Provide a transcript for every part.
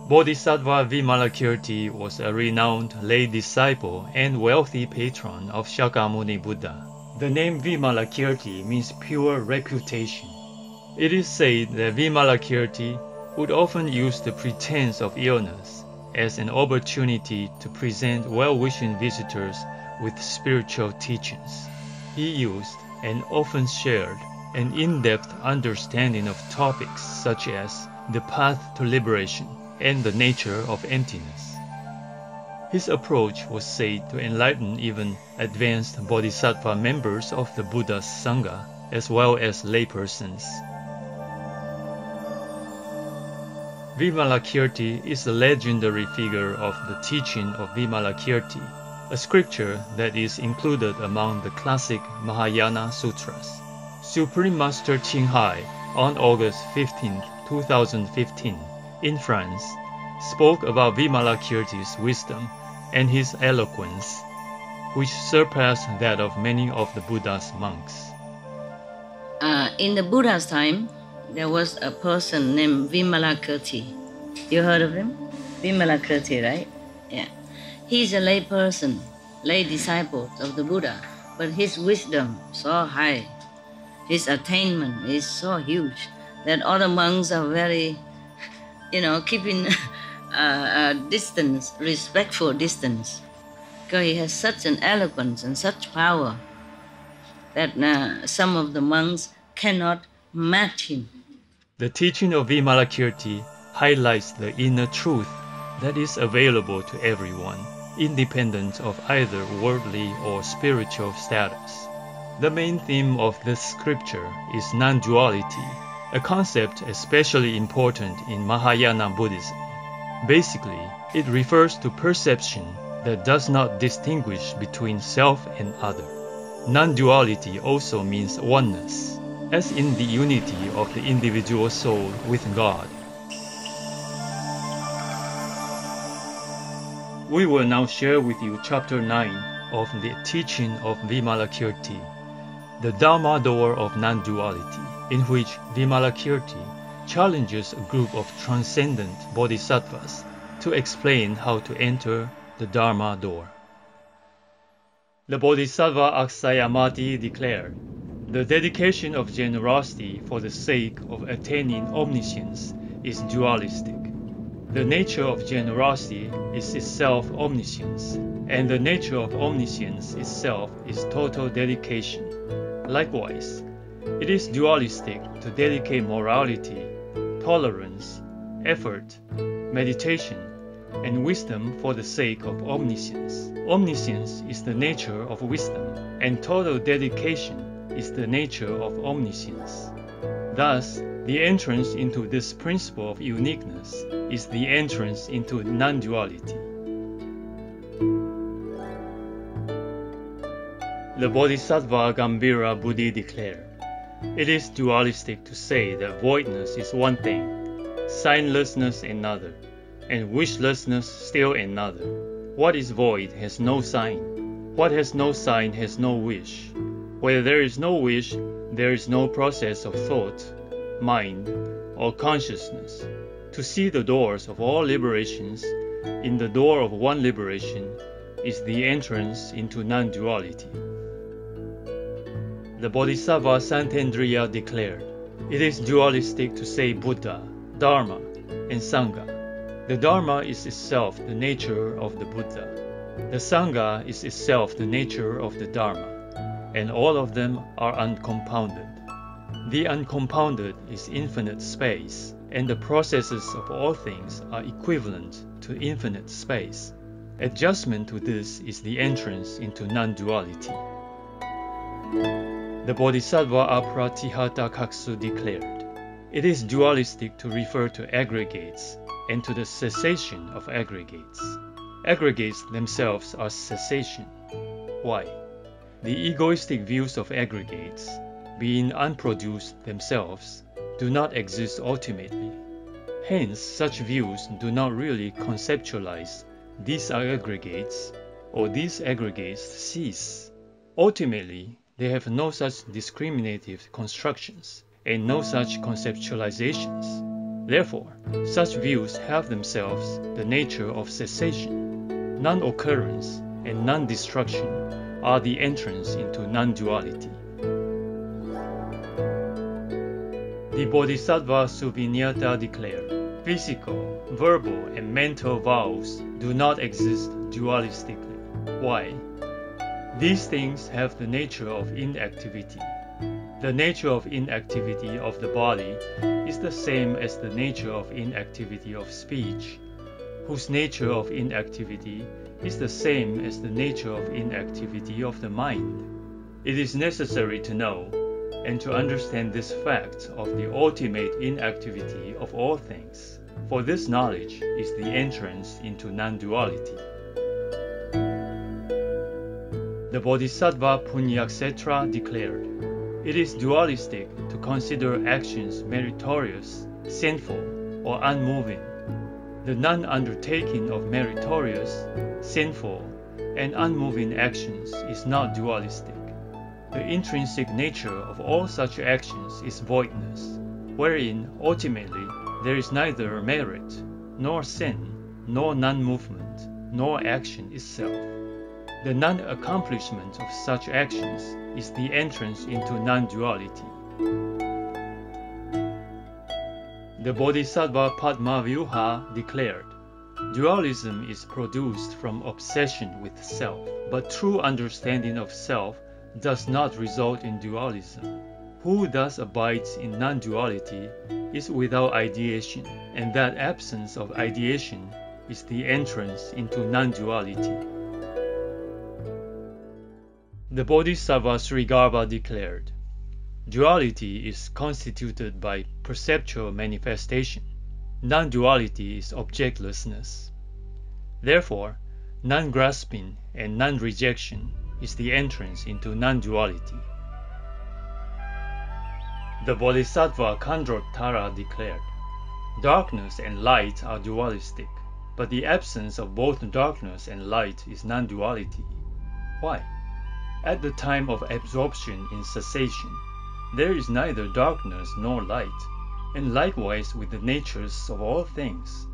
Bodhisattva Vimalakirti was a renowned lay disciple and wealthy patron of Shakyamuni Buddha. The name Vimalakirti means pure reputation. It is said that Vimalakirti would often use the pretense of illness as an opportunity to present well-wishing visitors with spiritual teachings. He used and often shared an in-depth understanding of topics such as the path to liberation and the nature of emptiness. His approach was said to enlighten even advanced bodhisattva members of the Buddha's Sangha as well as laypersons. Vimalakirti is a legendary figure of the teaching of Vimalakirti, a scripture that is included among the classic Mahayana Sutras. Supreme Master Thanh Hải, on August 15, 2015, in France, spoke about Vimalakirti's wisdom and his eloquence, which surpassed that of many of the Buddha's monks. In the Buddha's time, there was a person named Vimalakirti. You heard of him? Vimalakirti, right? Yeah. He's a lay person, lay disciple of the Buddha, but his wisdom so high, his attainment is so huge that all the monks are very, keeping a distance, respectful distance, because he has such an eloquence and such power that some of the monks cannot match him. The teaching of Vimalakirti highlights the inner truth that is available to everyone, independent of either worldly or spiritual status. The main theme of this scripture is non-duality, a concept especially important in Mahayana Buddhism. Basically, it refers to perception that does not distinguish between self and other. Non-duality also means oneness, as in the unity of the individual soul with God. We will now share with you Chapter 9 of the teaching of Vimalakirti, the Dharma door of non-duality, in which Vimalakirti challenges a group of transcendent bodhisattvas to explain how to enter the Dharma door. The Bodhisattva Aksayamati declared, "The dedication of generosity for the sake of attaining omniscience is dualistic. The nature of generosity is itself omniscience, and the nature of omniscience itself is total dedication. Likewise, it is dualistic to dedicate morality, tolerance, effort, meditation, and wisdom for the sake of omniscience. Omniscience is the nature of wisdom, and total dedication is the nature of omniscience. Thus, the entrance into this principle of uniqueness is the entrance into non-duality." The Bodhisattva Gambhira Buddhi declared, "It is dualistic to say that voidness is one thing, signlessness another, and wishlessness still another. What is void has no sign. What has no sign has no wish. Where there is no wish, there is no process of thought, mind, or consciousness. To see the doors of all liberations in the door of one liberation is the entrance into non-duality." The Bodhisattva Santendriya declared, "It is dualistic to say Buddha, Dharma, and Sangha. The Dharma is itself the nature of the Buddha. The Sangha is itself the nature of the Dharma, and all of them are uncompounded. The uncompounded is infinite space, and the processes of all things are equivalent to infinite space. Adjustment to this is the entrance into non-duality." The Bodhisattva Apratihata Kaksu declared, "It is dualistic to refer to aggregates and to the cessation of aggregates. Aggregates themselves are cessation. Why? The egoistic views of aggregates, being unproduced themselves, do not exist ultimately. Hence, such views do not really conceptualize these are aggregates or these aggregates cease. Ultimately, they have no such discriminative constructions and no such conceptualizations. Therefore, such views have themselves the nature of cessation. Non-occurrence and non-destruction are the entrance into non-duality. The Bodhisattva Suvinyata declared, physical, verbal, and mental vows do not exist dualistically. Why? These things have the nature of inactivity. The nature of inactivity of the body is the same as the nature of inactivity of speech, whose nature of inactivity is the same as the nature of inactivity of the mind. It is necessary to know and to understand this fact of the ultimate inactivity of all things, for this knowledge is the entrance into non-duality. The Bodhisattva Punyakshetra declared, it is dualistic to consider actions meritorious, sinful, or unmoving. The non-undertaking of meritorious, sinful, and unmoving actions is not dualistic. The intrinsic nature of all such actions is voidness, wherein ultimately there is neither merit, nor sin, nor non-movement, nor action itself. The non-accomplishment of such actions is the entrance into non-duality. The Bodhisattva Padmavyuha declared, dualism is produced from obsession with self, but true understanding of self does not result in dualism. Who thus abides in non-duality is without ideation, and that absence of ideation is the entrance into non-duality. The Bodhisattva Srigarbha declared, duality is constituted by perceptual manifestation. Non-duality is objectlessness. Therefore, non-grasping and non-rejection is the entrance into non-duality. The Bodhisattva Khandrottara declared, darkness and light are dualistic, but the absence of both darkness and light is non-duality. Why? At the time of absorption in cessation, there is neither darkness nor light, and likewise with the natures of all things.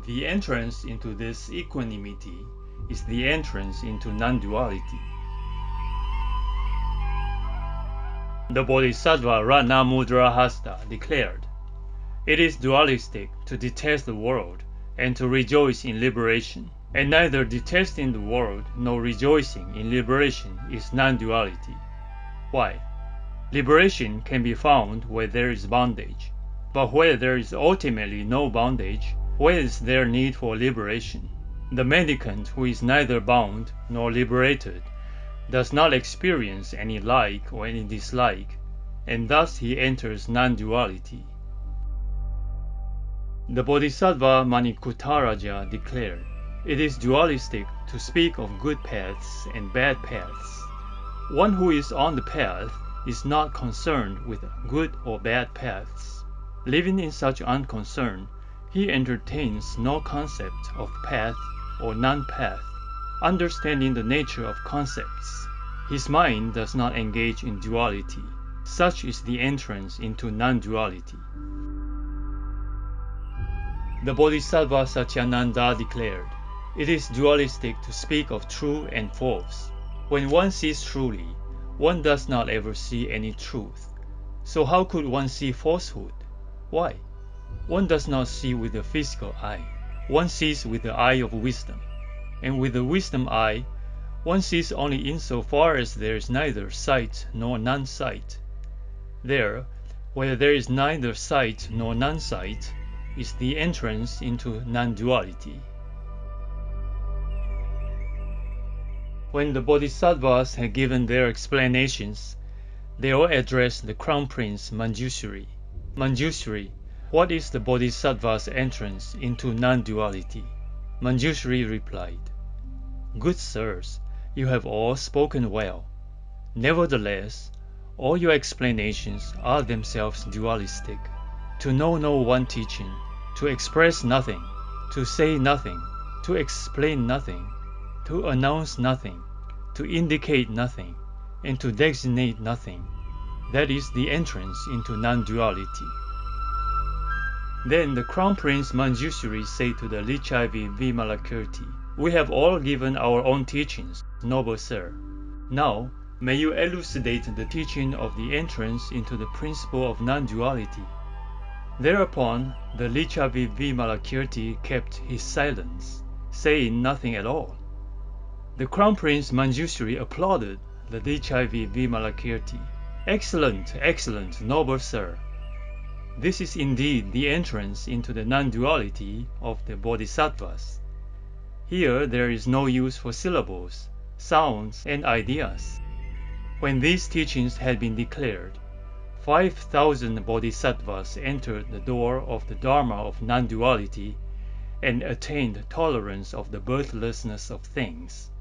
The entrance into this equanimity is the entrance into non-duality. The Bodhisattva Ratnamudrahasta declared, it is dualistic to detest the world and to rejoice in liberation, and neither detesting the world nor rejoicing in liberation is non-duality. Why? Liberation can be found where there is bondage, but where there is ultimately no bondage, where is there need for liberation? The mendicant who is neither bound nor liberated does not experience any like or any dislike, and thus he enters non-duality. The Bodhisattva Manikuttaraja declared, it is dualistic to speak of good paths and bad paths. One who is on the path is not concerned with good or bad paths. Living in such unconcern, he entertains no concept of path or non-path. Understanding the nature of concepts, his mind does not engage in duality. Such is the entrance into non-duality. The Bodhisattva Satyananda declared, it is dualistic to speak of true and false. When one sees truly, one does not ever see any truth. So how could one see falsehood? Why? One does not see with the physical eye. One sees with the eye of wisdom. And with the wisdom eye, one sees only insofar as there is neither sight nor non-sight. There, where there is neither sight nor non-sight, is the entrance into non-duality. When the Bodhisattvas had given their explanations, they all addressed the Crown Prince Manjushri. Manjushri, what is the Bodhisattva's entrance into non-duality? Manjushri replied, good sirs, you have all spoken well. Nevertheless, all your explanations are themselves dualistic. To know no one teaching, to express nothing, to say nothing, to explain nothing, to announce nothing, to indicate nothing, and to designate nothing. That is the entrance into non-duality. Then the Crown Prince Manjushri said to the Lichavi Vimalakirti, "We have all given our own teachings, noble sir. Now, may you elucidate the teaching of the entrance into the principle of non-duality." Thereupon, the Lichavi Vimalakirti kept his silence, saying nothing at all. The Crown Prince Manjushri applauded the Lichavi Vimalakirti. "Excellent, excellent, noble sir. This is indeed the entrance into the non-duality of the bodhisattvas. Here there is no use for syllables, sounds, and ideas." When these teachings had been declared, 5,000 bodhisattvas entered the door of the Dharma of non-duality and attained tolerance of the birthlessness of things.